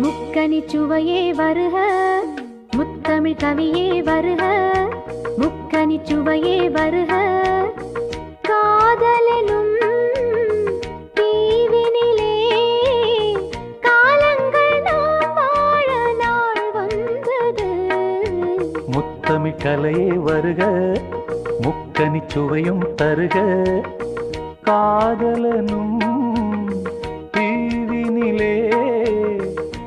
முக்கனி சுவையே வருக, முத்தமிழ் கவியே வருக. முக்கனி சுவையே வருக, காதலெனும் தீவினிலே காலங்கள் நாம் வாழ நாள் வந்தது. முத்தமிழ் கலையே வருக, முக்கனி சுவையும் தருக, காதலனும்